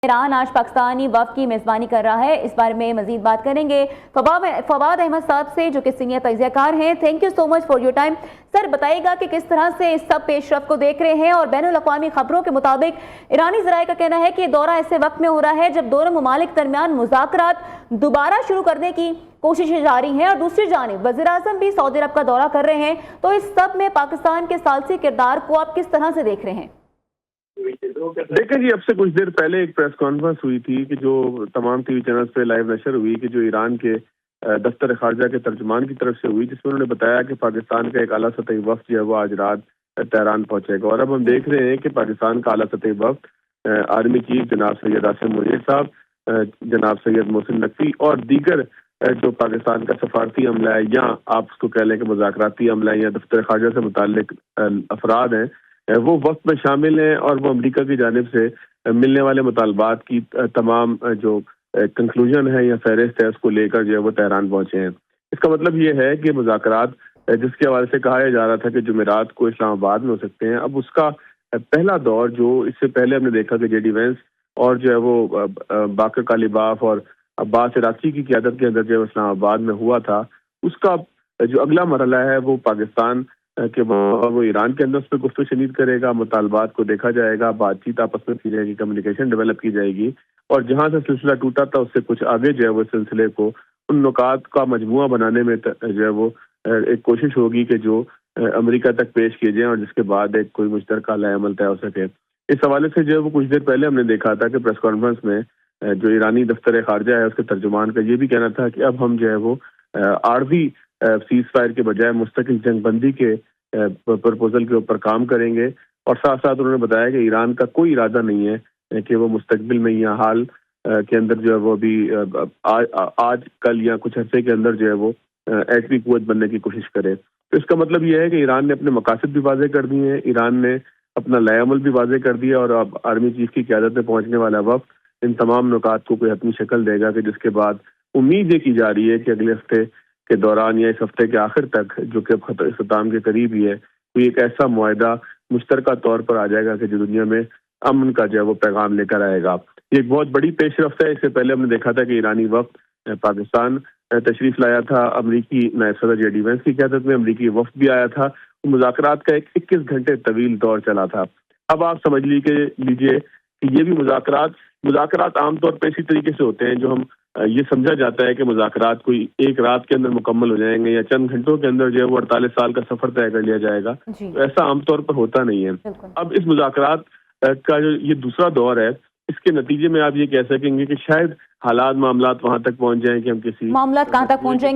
Iran आज पाकिस्तानी वफ़द की मेज़बानी कर रहा है। इस बारे में मजीद बात करेंगे फवाद अहमद साहब से, जो कि सीनियर तज्ज़ियाकार हैं। Thank you so much for your time. Sir, बताइएगा कि किस तरह से इस सब पेशरफ को देख रहे हैं, और बैनुल-अक़वामी खबरों के मुताबिक ईरानी ज़राए का कहना है कि दौरा ऐसे वक्त में हो रहा है जब दोनों ममालिक दरमियान मुज़ाकरात दोबारा शुरू करने की कोशिशें जारी हैं, और दूसरी जानिब वज़ीर-ए-आज़म भी सऊदी अरब का दौरा कर रहे हैं। तो इस सब में पाकिस्तान के सालसी किरदार को आप किस तरह से देख रहे हैं? देखें जी, अब से कुछ देर पहले एक प्रेस कॉन्फ्रेंस हुई थी कि जो तमाम टीवी चैनल्स पे लाइव नशर हुई, कि जो ईरान के दफ्तर खारजा के तर्जुमान की तरफ से हुई, जिसमें उन्होंने बताया कि पाकिस्तान का एक आला सतही वफ्द जो है वो आज रात तेहरान पहुंचेगा। और अब हम देख रहे हैं कि पाकिस्तान का आला सतही वफ्द आर्मी चीफ जनाब सैयद आसिम मुनीर साहब, जनाब सैयद मोहसिन नकवी और दीगर जो पाकिस्तान का सफारती अमला है, या आप उसको कह लें कि मुज़ाकराती अमला है, या दफ्तर खारजा से मुताल्लिक अफराद हैं, वो वक्त में शामिल हैं। और वो अमेरिका की जानिब से मिलने वाले मुतालबात की तमाम जो कंक्लूजन है या फहरिस्त है, उसको लेकर जो है वो तेहरान पहुंचे हैं। इसका मतलब ये है कि मुज़ाकरात जिसके हवाले से कहा जा रहा था कि जुमेरात को इस्लामाबाद में हो सकते हैं, अब उसका पहला दौर, जो इससे पहले हमने देखा कि जेडी वेंस और जो है वो बाकर कालिबाफ और अब्बास इराकी की क़यादत के अंदर जो है इस्लामाबाद में हुआ था, उसका जो अगला मरहला है वो पाकिस्तान कि वो ईरान के अंदर उस पर गुफ्तगू शनीद करेगा, मुतालबात को देखा जाएगा, बातचीत आपस में की जाएगी, कम्युनिकेशन डेवलप की जाएगी, और जहां से सिलसिला टूटा था उससे कुछ आगे जो है वो सिलसिले को उन नुकात का मजमुआ बनाने में जो है वो एक कोशिश होगी कि जो अमेरिका तक पेश किए जाएं, और जिसके बाद एक कोई मुश्तरका अमल तय हो सके। इस हवाले से जो है वो कुछ देर पहले हमने देखा था कि प्रेस कॉन्फ्रेंस में जो ईरानी दफ्तर खारजा है उसके तर्जुमान का ये भी कहना था कि अब हम जो है वो आर्जी सीज फायर के बजाय मुस्तकिल जंगबंदी के प्रपोजल के ऊपर काम करेंगे। और साथ साथ उन्होंने बताया कि ईरान का कोई इरादा नहीं है कि वो मुस्तकबिल में या हाल के अंदर जो है वो भी आज कल या कुछ अर्से के अंदर जो है वो एटमी कुव्वत बनने की कोशिश करे। तो इसका मतलब ये है कि ईरान ने अपने मकासद भी वाज़े कर दिए हैं, ईरान ने अपना लाएअमल भी वाज़े कर दिया, और अब आर्मी चीफ की क़यादत में पहुंचने वाला वक्त इन तमाम नुकात को कोई हतमी शक्ल देगा, कि जिसके बाद उम्मीद ये की जा रही है कि अगले हफ्ते के दौरान या इस हफ्ते के आखिर तक, जो कि इख्तिताम के करीब ही है, तो एक ऐसा मुआहदा मुश्तरका तौर पर आ जाएगा कि जो दुनिया में अमन का जो है वो पैगाम लेकर आएगा। ये एक बहुत बड़ी पेशरफ्त है। इससे पहले हमने देखा था कि ईरानी वफ्द पाकिस्तान तशरीफ लाया था, अमरीकी नायब सदर जेडी वेंस की क़यादत में अमरीकी वफ्द भी आया था। मुज़ाकरात का एक 21 घंटे तवील दौर चला था। अब आप समझ लीजिए कि ये भी मुज़ाकरात आमतौर पर इसी तरीके से होते हैं, जो हम ये समझा जाता है कि मुज़ाकरात कोई एक रात के अंदर मुकम्मल हो जाएंगे या चंद घंटों के अंदर जो है वो 48 साल का सफर तय कर लिया जाएगा। तो ऐसा आमतौर पर होता नहीं है। अब इस मुज़ाकरात का जो ये दूसरा दौर है, इसके नतीजे में आप ये कह सकेंगे कि शायद हालात मामलात वहां तक पहुंच जाएं कि हम किसी मामलात कहां तक पहुंच जाएंगे।